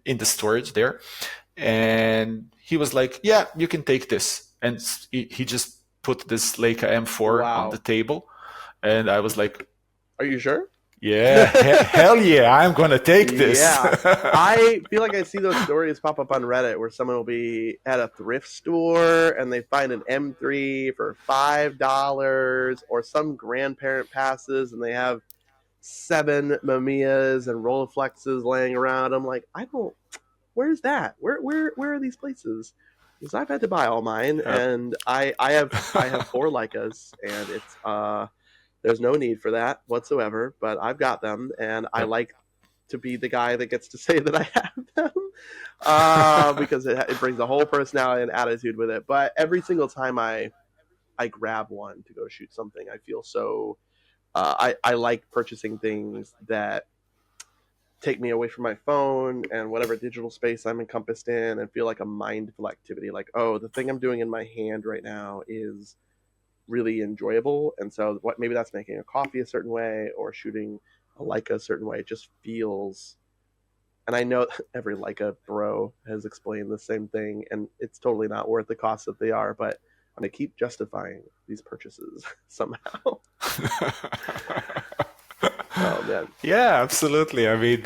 in the storage there, and he was like, "Yeah, you can take this." And he just put this Leica M4 on the Wow. table, and I was like, Are you sure? Yeah, hell yeah, I'm gonna take this. Yeah. I feel like I see those stories pop up on Reddit where someone will be at a thrift store and they find an M3 for $5, or some grandparent passes and they have 7 Mamiyas and Rolleiflexes laying around. I'm like, I don't. Where's that? Where are these places? Because I've had to buy all mine, Yep. and I have 4 Leicas, and it's there's no need for that whatsoever. But I've got them, and I Yep. like to be the guy that gets to say that I have them, because it brings a whole personality and attitude with it. But every single time I grab one to go shoot something, I feel so. I like purchasing things that take me away from my phone and whatever digital space I'm encompassed in, and feel like a mindful activity. Like, oh, the thing I'm doing in my hand right now is really enjoyable. And so what, maybe that's making a coffee a certain way or shooting a Leica a certain way. It just feels, and I know every Leica bro has explained the same thing, and it's totally not worth the cost that they are, but I'm going to keep justifying these purchases somehow. Oh, man. Yeah, absolutely. I mean,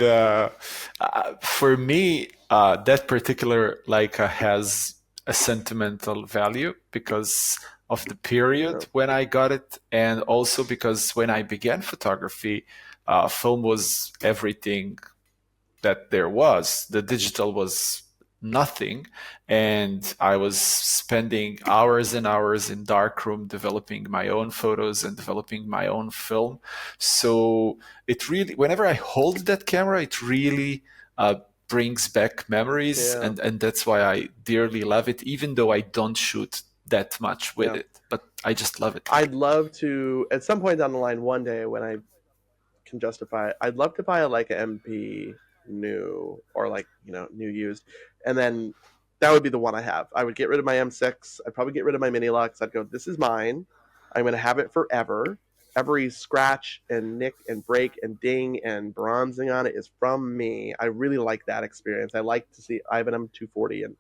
for me, that particular Leica has a sentimental value because of the Yeah. period when I got it, and also because when I began photography, film was everything that there was. The digital was nothing, and I was spending hours and hours in darkroom developing my own photos and developing my own film. So it really, whenever I hold that camera, it really brings back memories, Yeah. and that's why I dearly love it, even though I don't shoot that much with Yeah. it. But I just love it. I'd love to, at some point down the line, one day when I can justify it, I'd love to buy a like an MP new, or like, new used, and then that would be the one I have. I would get rid of my M6. I'd probably get rid of my Mini Lux. I'd go, this is mine. I'm going to have it forever. Every scratch and nick and break and ding and bronzing on it is from me. I really like that experience. I like to see, I have an M240 and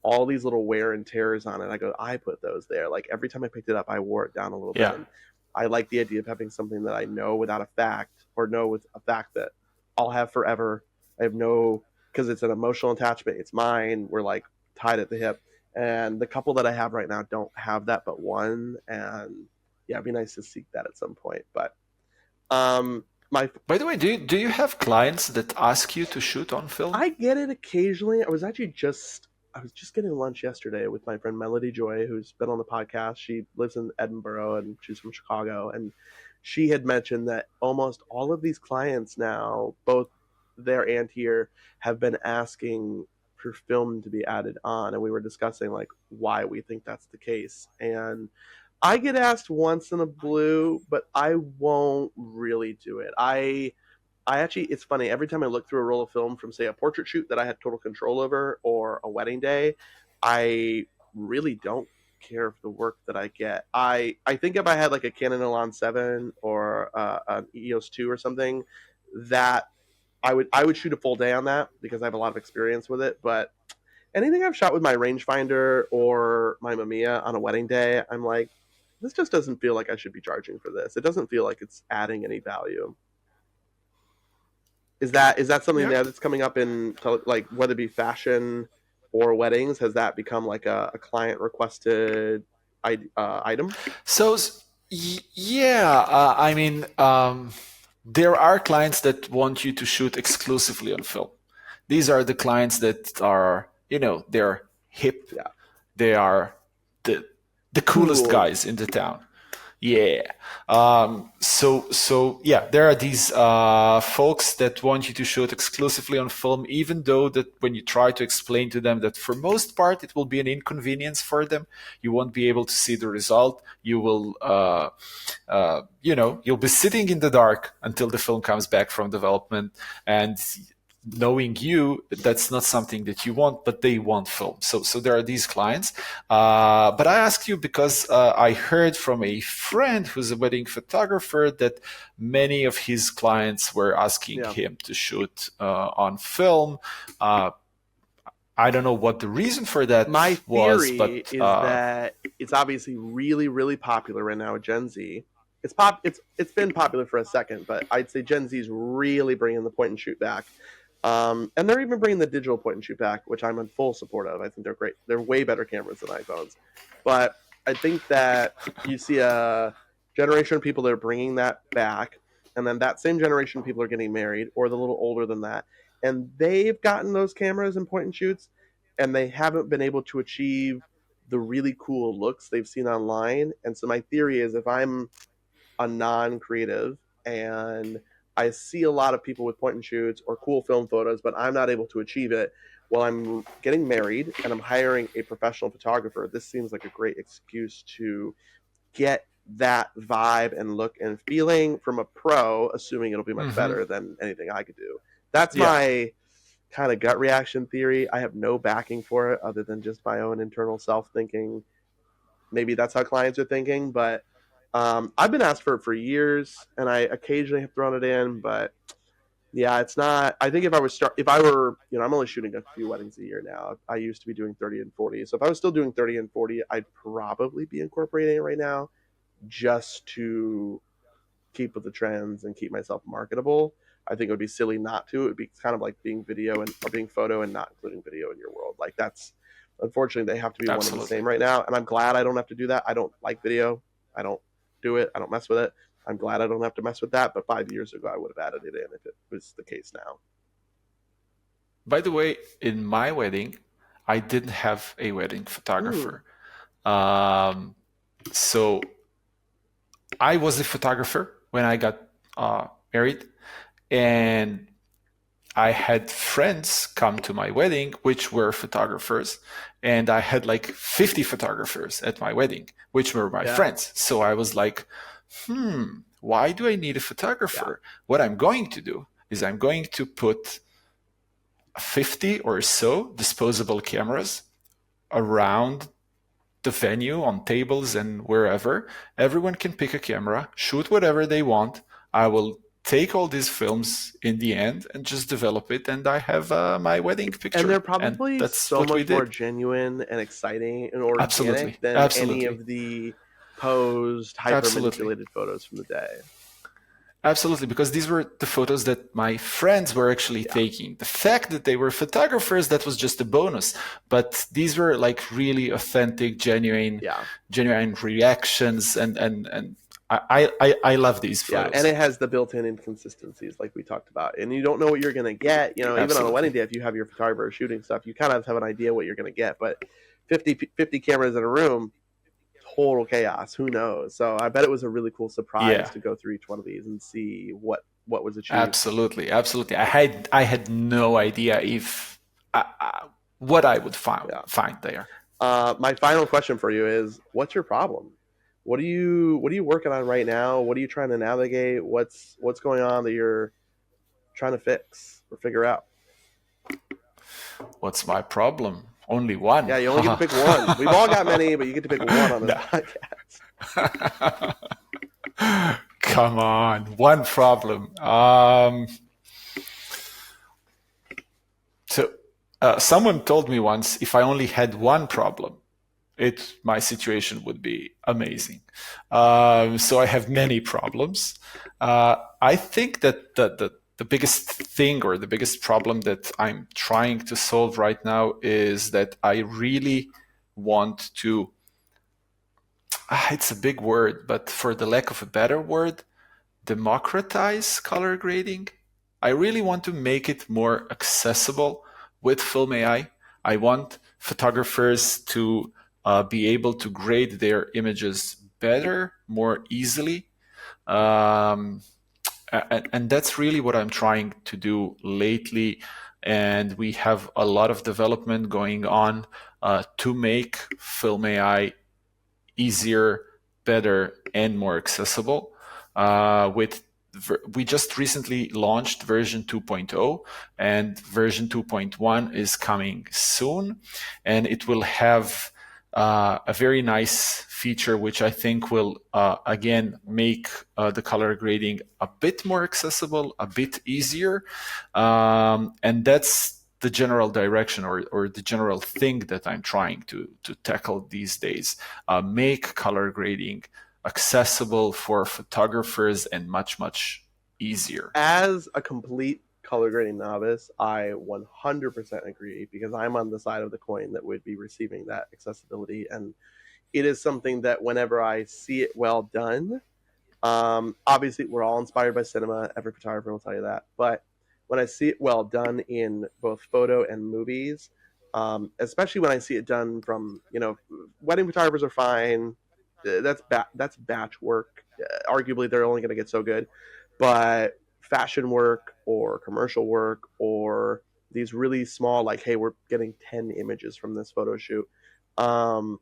all these little wear and tears on it. I go, I put those there. Like every time I picked it up, I wore it down a little bit. Yeah. And I like the idea of having something that I know without a fact, or know with a fact that I'll have forever. I have no, because it's an emotional attachment. It's mine. We're like tied at the hip. And the couple that I have right now don't have that but one. And yeah, it'd be nice to seek that at some point. But my By the way, do you have clients that ask you to shoot on film? I get it occasionally. I was just getting lunch yesterday with my friend Melody Joy, who's been on the podcast. She lives in Edinburgh and she's from Chicago, and she had mentioned that almost all of these clients now, both there and here, have been asking for film to be added on, and we were discussing like why we think that's the case. And I get asked once in a blue, but I won't really do it. I actually, it's funny, every time I look through a roll of film from, say, a portrait shoot that I had total control over, or a wedding day, I really don't care for the work that I get. I think if I had like a Canon Elan 7 or an EOS 2 or something, that I would shoot a full day on that because I have a lot of experience with it. But anything I've shot with my rangefinder or my Mamiya on a wedding day, I'm like, this just doesn't feel like I should be charging for this. It doesn't feel like it's adding any value. Is that something Yeah. that's coming up in, like, whether it be fashion or weddings? Has that become like a client requested item? So yeah, I mean, there are clients that want you to shoot exclusively on film. These are the clients that are, they're hip. Yeah, They are the the coolest cool. guys in the town. Yeah. So yeah, there are these folks that want you to shoot exclusively on film, even though that when you try to explain to them that for most part it will be an inconvenience for them, you won't be able to see the result. You will, you'll be sitting in the dark until the film comes back from development, and knowing you, that's not something that you want, but they want film. So there are these clients. But I asked you because I heard from a friend who's a wedding photographer that many of his clients were asking Yeah. him to shoot on film. Uh, I don't know what the reason for that My was, theory but is that it's obviously really, really popular right now with Gen Z. it's been popular for a second, but I'd say Gen Z is really bringing the point and shoot back. And they're even bringing the digital point and shoot back, which I'm in full support of. I think they're great. They're way better cameras than iPhones. But I think that you see a generation of people that are bringing that back, and then that same generation of people are getting married or the little older than that, and they've gotten those cameras and point and shoots, and they haven't been able to achieve the really cool looks they've seen online. And so my theory is, if I'm a non-creative and I see a lot of people with point and shoots or cool film photos, but I'm not able to achieve it while I'm getting married and I'm hiring a professional photographer, this seems like a great excuse to get that vibe and look and feeling from a pro, assuming it'll be much Mm-hmm. better than anything I could do. That's Yeah, my kind of gut reaction theory. I have no backing for it other than just my own internal self thinking. Maybe that's how clients are thinking, but I've been asked for it for years, and I occasionally have thrown it in. But yeah, it's not. I think if I were, I'm only shooting a few weddings a year now. I used to be doing 30 and 40. So if I was still doing 30 and 40, I'd probably be incorporating it right now, just to keep with the trends and keep myself marketable. I think it would be silly not to. It would be kind of like being video and or being photo and not including video in your world. Like that's unfortunately they have to be one and the absolutely. same right now. And I'm glad I don't have to do that. I don't like video. I don't do it. I don't mess with it. I'm glad I don't have to mess with that. But 5 years ago, I would have added it in if it was the case now. By the way, in my wedding, I didn't have a wedding Hmm. photographer. Um, so I was a photographer when I got married, and I had friends come to my wedding, which were photographers, and I had like 50 photographers at my wedding, which were my Yeah. friends. So I was like, why do I need a Yeah. photographer? What I'm going to do is I'm going to put 50 or so disposable cameras around the venue on tables and wherever. Everyone can pick a camera, shoot whatever they want. I will take all these films in the end and just develop it, and I have my wedding And picture. they're And probably that's so what we much more did. genuine and exciting and organic Absolutely. than any Absolutely. of the posed, hyper Absolutely. manipulated photos from the day. Absolutely, because these were the photos that my friends were actually Yeah. taking. The fact that they were photographers, that was just a bonus. But these were like really authentic, Yeah. genuine reactions, and I love these Yeah, and photos. it has the built-in inconsistencies like we talked about. And you don't know what you're going to get, even on a wedding Absolutely. day if you have your photographer shooting stuff, you kind of have an idea what you're going to get, but 50 cameras in a room, total chaos, who knows. So I bet it was a really cool surprise Yeah, to go through each one of these and see what was achieved. absolutely, absolutely. I had no idea if what I would Yeah. find there. My final question for you is, what's your problem? What are you working on right now? What are you trying to navigate? What's going on that you're trying to fix or figure out? What's my problem? Only one. Yeah, you only get to pick one. We've all got many, but you get to pick one on this No. podcast. Come on, one problem. So, someone told me once, if I only had one problem, my situation would be amazing. So I have many problems. I think that the biggest thing or the biggest problem that I'm trying to solve right now is that I really want to. It's a big word, but for the lack of a better word, democratize color grading. I really want to make it more accessible with Film AI. I want photographers to be able to grade their images better, more easily. Um, and that's really what I'm trying to do lately. And we have a lot of development going on to make Film AI easier, better, and more accessible. With we just recently launched version 2.0, and version 2.1 is coming soon, and it will have a very nice feature which I think will again make the color grading a bit more accessible, a bit easier, and that's the general direction or the general thing that I'm trying to tackle these days. Make color grading accessible for photographers and much, much easier. As a complete color grading novice, I 100% agree because I'm on the side of the coin that would be receiving that accessibility. And it is something that whenever I see it well done, obviously we're all inspired by cinema. Every photographer will tell you that. But when I see it well done in both photo and movies, especially when I see it done from, wedding photographers are fine. That's batch work. Arguably, they're only going to get so good, but fashion work or commercial work or these really small, like, hey, we're getting 10 images from this photo shoot. Um,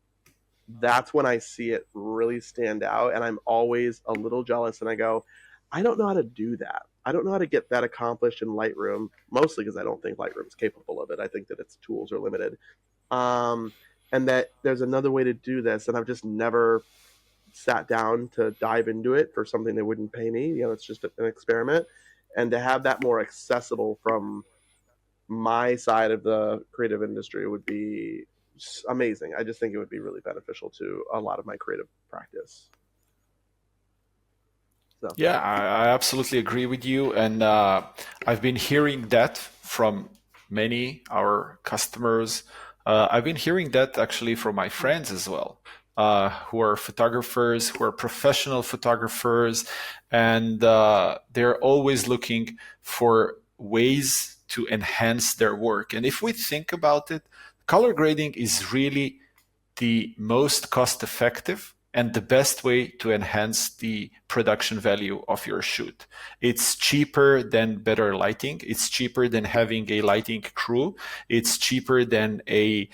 that's when I see it really stand out. And I'm always a little jealous. And I go, I don't know how to do that. I don't know how to get that accomplished in Lightroom, mostly because I don't think Lightroom is capable of it. I think that its tools are limited. Um, and that there's another way to do this. And I've just never sat down to dive into it for something that wouldn't pay me. It's just an experiment. And to have that more accessible from my side of the creative industry would be amazing. I just think it would be really beneficial to a lot of my creative practice. So, Yeah, I absolutely agree with you. And I've been hearing that from many our customers. I've been hearing that actually from my friends as well, who are photographers, who are professional photographers, and they're always looking for ways to enhance their work. And if we think about it, color grading is really the most cost effective and the best way to enhance the production value of your shoot. It's cheaper than better lighting. It's cheaper than having a lighting crew. It's cheaper than a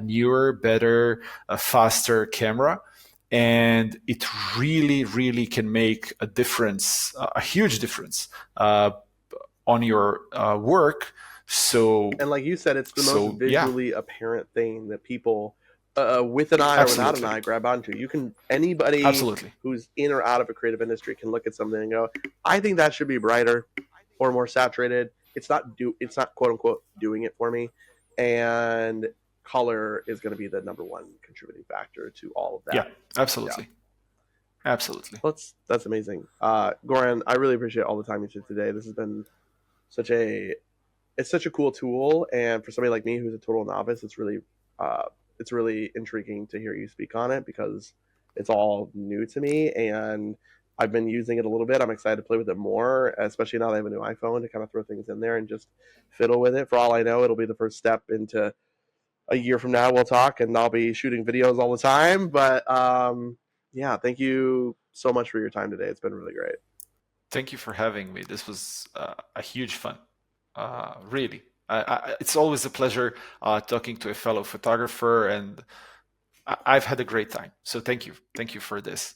newer, better, faster camera. And it really, really can make a difference, a huge difference on your work. and like you said, it's the most So yeah, visually apparent thing that people, with an eye or without an absolutely. eye, grab onto. Anybody Absolutely. who's in or out of a creative industry can look at something and go, I think that should be brighter or more saturated. It's not quote unquote doing it for me. And color is going to be the number one contributing factor to all of Yeah, that. Yeah. absolutely. Absolutely. Well, that's amazing. Goran, I really appreciate all the time you took today. This has been such a it's such a cool tool, and for somebody like me who's a total novice, uh, it's really intriguing to hear you speak on it because it's all new to me, and I've been using it a little bit. I'm excited to play with it more, especially now that I have a new iPhone to kind of throw things in there and just fiddle with it. For all I know, it'll be the first step into a year from now. We'll talk, and I'll be shooting videos all the time. But yeah, thank you so much for your time today. It's been really great. Thank you for having me. This was a huge fun. Really. It's always a pleasure talking to a fellow photographer, and I've had a great time. So thank you. Thank you for this.